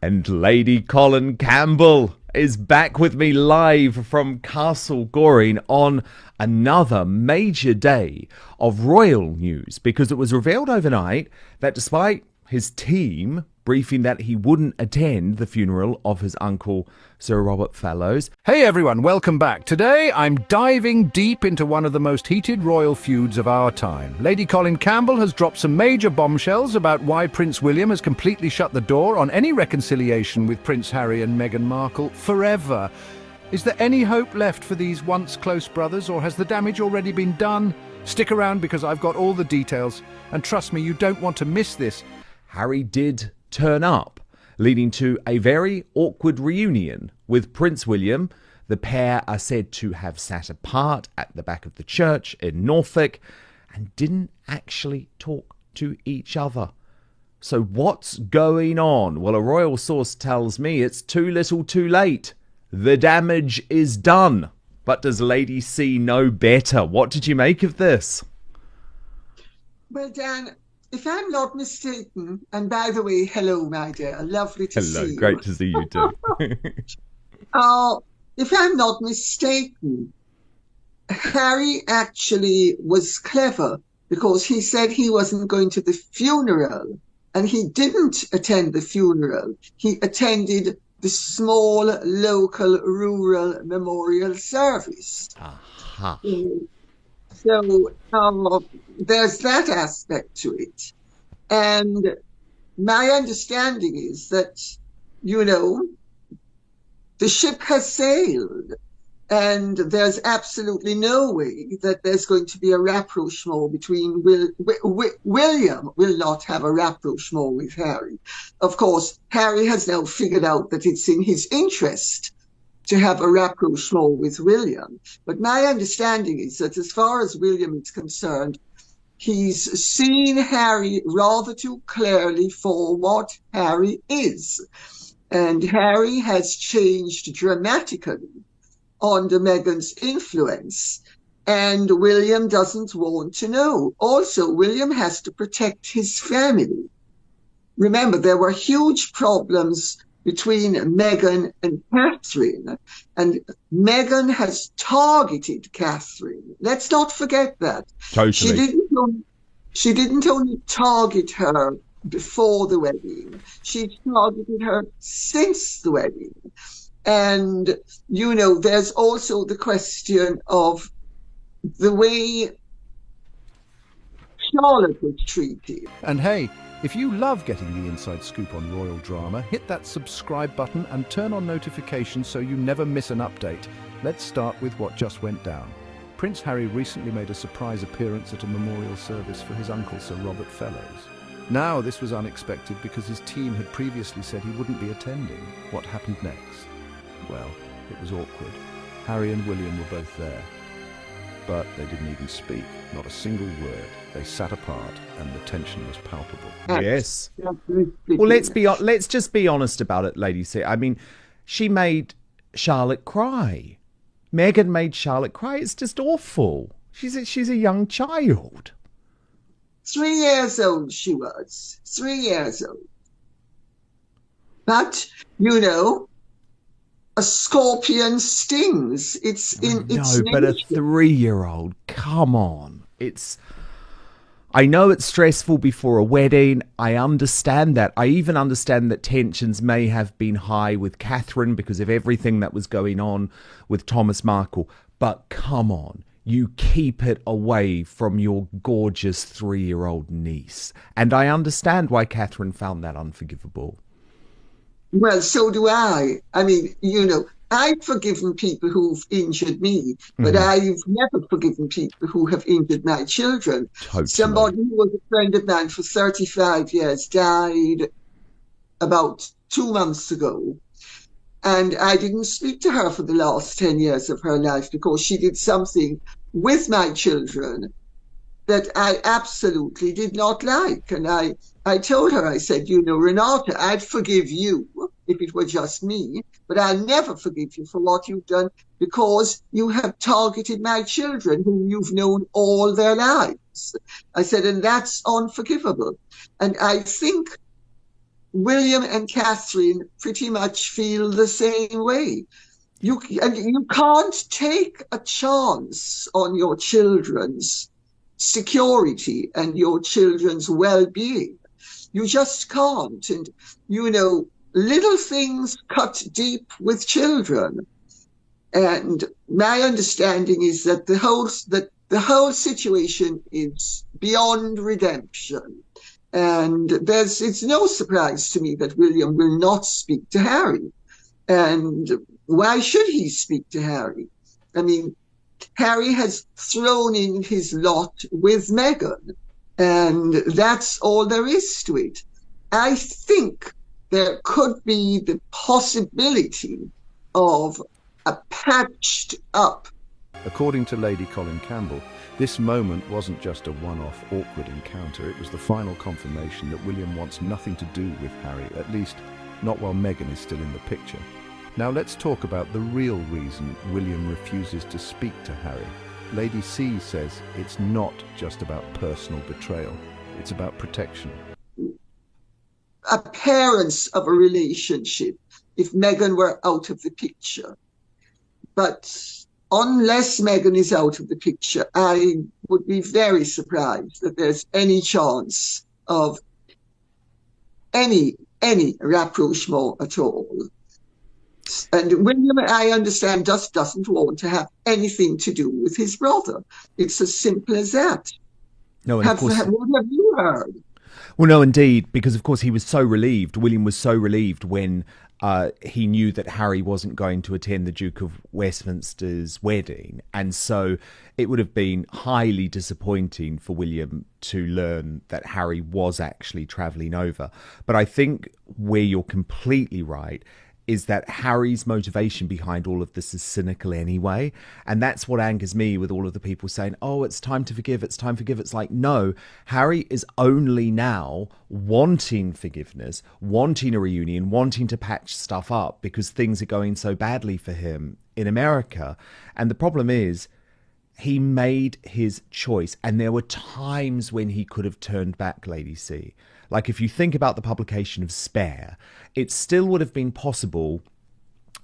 And Lady Colin Campbell is back with me live from Castle Goring on another major day of royal news, because it was revealed overnight that despite his team briefing that he wouldn't attend the funeral of his uncle, Sir Robert Fallows. Hey everyone, welcome back. Today I'm diving deep into one of the most heated royal feuds of our time. Lady Colin Campbell has dropped some major bombshells about why Prince William has completely shut the door on any reconciliation with Prince Harry and Meghan Markle forever. Is there any hope left for these once close brothers, or has the damage already been done? Stick around because I've got all the details, and trust me, you don't want to miss this. Harry did turn up, leading to a very awkward reunion with Prince William. The pair are said to have sat apart at the back of the church in Norfolk and didn't actually talk to each other. So what's going on? Well, a royal source tells me it's too little too late. The damage is done. But does Lady C know better? What did you make of this? Well, Dan, if I'm not mistaken, and by the way, hello, my dear. Lovely to see you. Hello, great to see you too. If I'm not mistaken, Harry actually was clever because he said he wasn't going to the funeral, and he didn't attend the funeral. He attended the small, local, rural memorial service. Aha. So there's that aspect to it. And my understanding is that, the ship has sailed, and there's absolutely no way that there's going to be a rapprochement between William will not have a rapprochement with Harry. Of course, Harry has now figured out that it's in his interest to have a rapprochement with William. But my understanding is that as far as William is concerned, he's seen Harry rather too clearly for what Harry is. And Harry has changed dramatically under Meghan's influence, and William doesn't want to know. Also, William has to protect his family. Remember, there were huge problems between Meghan and Catherine, and Meghan has targeted Catherine. Let's not forget that. Totally. She didn't only target her before the wedding, she targeted her since the wedding. And, there's also the question of the way Charlotte was treated. And hey, if you love getting the inside scoop on royal drama, hit that subscribe button and turn on notifications so you never miss an update. Let's start with what just went down. Prince Harry recently made a surprise appearance at a memorial service for his uncle, Sir Robert Fallows. Now, this was unexpected because his team had previously said he wouldn't be attending. What happened next? Well, it was awkward. Harry and William were both there, but they didn't even speak, not a single word. They sat apart, and the tension was palpable. Yes. Well, let's just be honest about it, Lady C. I mean, she made Charlotte cry. Meghan made Charlotte cry. It's just awful. She's a young child. 3 years old she was. 3 years old. But, a scorpion stings. It's in its nature. But a 3-year-old, come on. I know it's stressful before a wedding. I understand that. I even understand that tensions may have been high with Catherine because of everything that was going on with Thomas Markle. But come on, you keep it away from your gorgeous 3-year-old niece. And I understand why Catherine found that unforgivable. Well, so do I. I mean, I've forgiven people who've injured me, but I've never forgiven people who have injured my children. Totally. Somebody who was a friend of mine for 35 years died about 2 months ago. And I didn't speak to her for the last 10 years of her life because she did something with my children that I absolutely did not like. And I told her, I said, Renata, I'd forgive you if it were just me, but I'll never forgive you for what you've done because you have targeted my children whom you've known all their lives. I said, and that's unforgivable. And I think William and Catherine pretty much feel the same way. You can't take a chance on your children's security and your children's well-being. You just can't. And, little things cut deep with children. And my understanding is that the whole situation is beyond redemption. And it's no surprise to me that William will not speak to Harry. And why should he speak to Harry? I mean, Harry has thrown in his lot with Meghan, and that's all there is to it. I think there could be the possibility of a patched up. According to Lady Colin Campbell, this moment wasn't just a one-off awkward encounter. It was the final confirmation that William wants nothing to do with Harry, at least not while Meghan is still in the picture. Now let's talk about the real reason William refuses to speak to Harry. Lady C says it's not just about personal betrayal, it's about protection. Appearance of a relationship if Meghan were out of the picture. But unless Meghan is out of the picture, I would be very surprised that there's any chance of any rapprochement at all. And William, I understand, just doesn't want to have anything to do with his brother. It's as simple as that. No, and of course, what have you heard? Well, no, indeed, because of course he was so relieved. William was so relieved when he knew that Harry wasn't going to attend the Duke of Westminster's wedding. And so it would have been highly disappointing for William to learn that Harry was actually travelling over. But I think where you're completely right is that Harry's motivation behind all of this is cynical anyway. And that's what angers me with all of the people saying, oh, it's time to forgive, it's time to forgive. It's like, no, Harry is only now wanting forgiveness, wanting a reunion, wanting to patch stuff up because things are going so badly for him in America. And the problem is, he made his choice. And there were times when he could have turned back, Lady C. Like if you think about the publication of Spare, it still would have been possible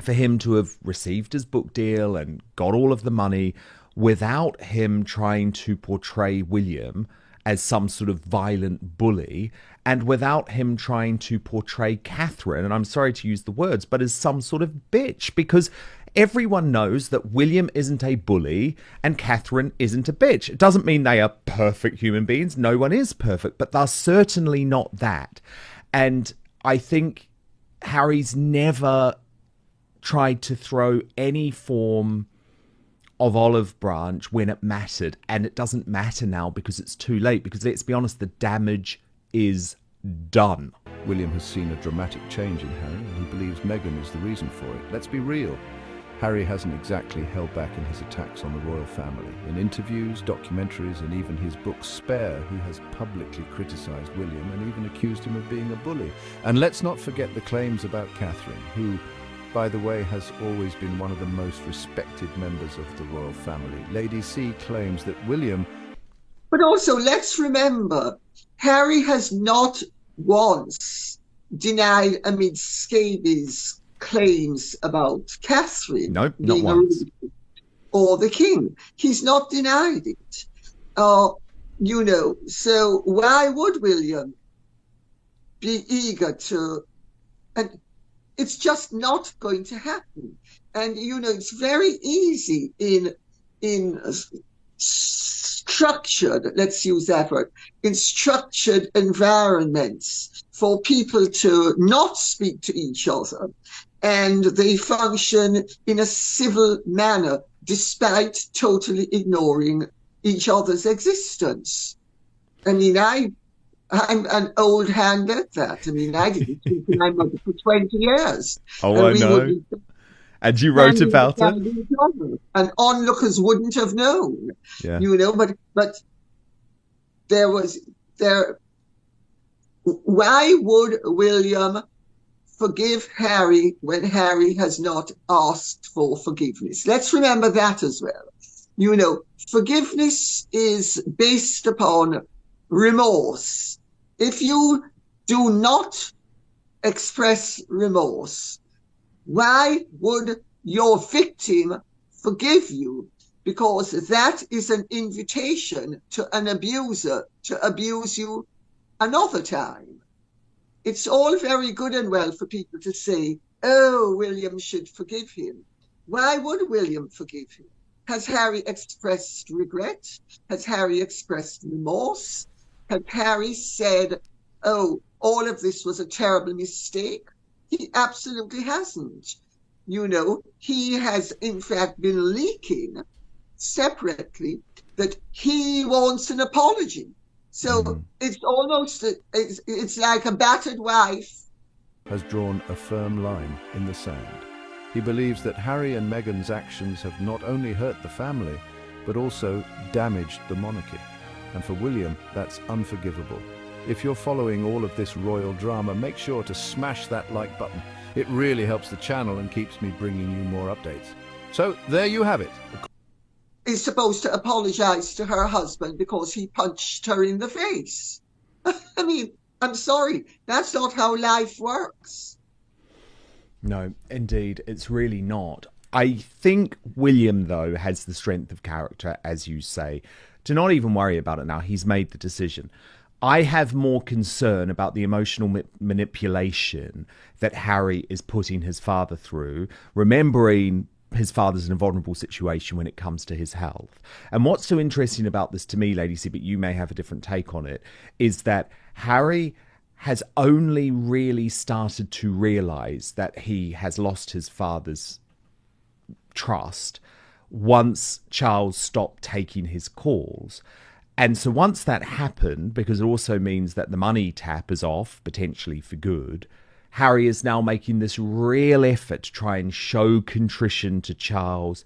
for him to have received his book deal and got all of the money without him trying to portray William as some sort of violent bully and without him trying to portray Catherine, and I'm sorry to use the words, but as some sort of bitch, because everyone knows that William isn't a bully and Catherine isn't a bitch. It doesn't mean they are perfect human beings. No one is perfect, but they're certainly not that. And I think Harry's never tried to throw any form of olive branch when it mattered. And it doesn't matter now because it's too late. Because let's be honest, the damage is done. William has seen a dramatic change in Harry and he believes Meghan is the reason for it. Let's be real. Harry hasn't exactly held back in his attacks on the royal family. In interviews, documentaries, and even his book Spare, he has publicly criticised William and even accused him of being a bully. And let's not forget the claims about Catherine, who, by the way, has always been one of the most respected members of the royal family. Lady C claims that William... But also, let's remember, Harry has not once denied amid scabies claims about Catherine not once, or the king. He's not denied it. So why would William be eager to? And it's just not going to happen. And it's very easy in structured, let's use that word, in structured environments for people to not speak to each other. And they function in a civil manner, despite totally ignoring each other's existence. I mean, I'm an old hand at that. I mean, I didn't speak to my mother for 20 years. Oh, I know. And you wrote about it? And onlookers wouldn't have known. Yeah. But why would William forgive Harry when Harry has not asked for forgiveness? Let's remember that as well. Forgiveness is based upon remorse. If you do not express remorse. Why would your victim forgive you? Because that is an invitation to an abuser to abuse you another time. It's all very good and well for people to say, oh, William should forgive him. Why would William forgive him? Has Harry expressed regret? Has Harry expressed remorse? Has Harry said, oh, all of this was a terrible mistake? He absolutely hasn't. You know, he has in fact been leaking separately that he wants an apology. So it's almost, it's like a battered wife has drawn a firm line in the sand. He believes that Harry and Meghan's actions have not only hurt the family, but also damaged the monarchy. And for William, that's unforgivable. If you're following all of this royal drama, make sure to smash that like button. It really helps the channel and keeps me bringing you more updates. So there you have it. Is supposed to apologize to her husband because he punched her in the face. I mean, I'm sorry, that's not how life works. No, indeed, it's really not. I think William, though, has the strength of character, as you say, to not even worry about it now. He's made the decision. I have more concern about the emotional manipulation that Harry is putting his father through, remembering his father's in a vulnerable situation when it comes to his health. And what's so interesting about this to me, Lady C, but you may have a different take on it, is that Harry has only really started to realise that he has lost his father's trust once Charles stopped taking his calls. And so once that happened, because it also means that the money tap is off, potentially for good, Harry is now making this real effort to try and show contrition to Charles.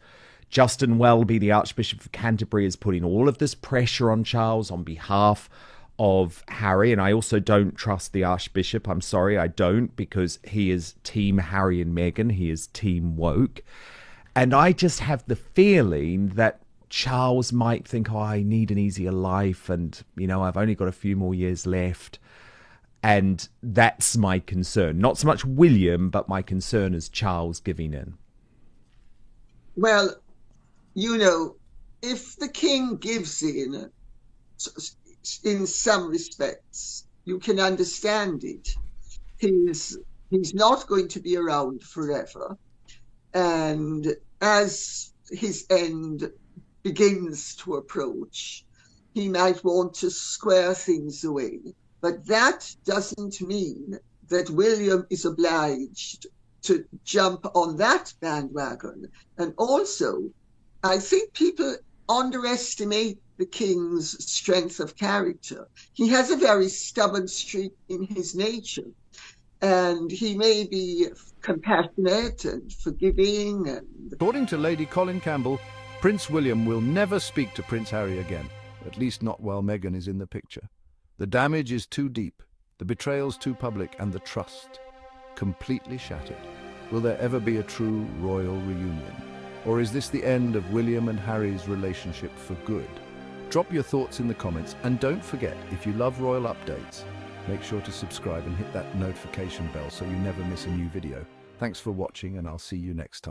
Justin Welby, the Archbishop of Canterbury, is putting all of this pressure on Charles on behalf of Harry. And I also don't trust the Archbishop. I'm sorry, I don't, because he is team Harry and Meghan. He is team woke. And I just have the feeling that Charles might think, oh, I need an easier life. And, you know, I've only got a few more years left. And that's my concern. Not so much William, but my concern is Charles giving in. Well, you know, if the king gives in some respects, you can understand it. He's not going to be around forever. And as his end begins to approach, he might want to square things away. But that doesn't mean that William is obliged to jump on that bandwagon. And also, I think people underestimate the king's strength of character. He has a very stubborn streak in his nature, and he may be compassionate and forgiving. And according to Lady Colin Campbell, Prince William will never speak to Prince Harry again, at least not while Meghan is in the picture. The damage is too deep, the betrayal's too public, and the trust completely shattered. Will there ever be a true royal reunion? Or is this the end of William and Harry's relationship for good? Drop your thoughts in the comments, and don't forget, if you love royal updates, make sure to subscribe and hit that notification bell so you never miss a new video. Thanks for watching, and I'll see you next time.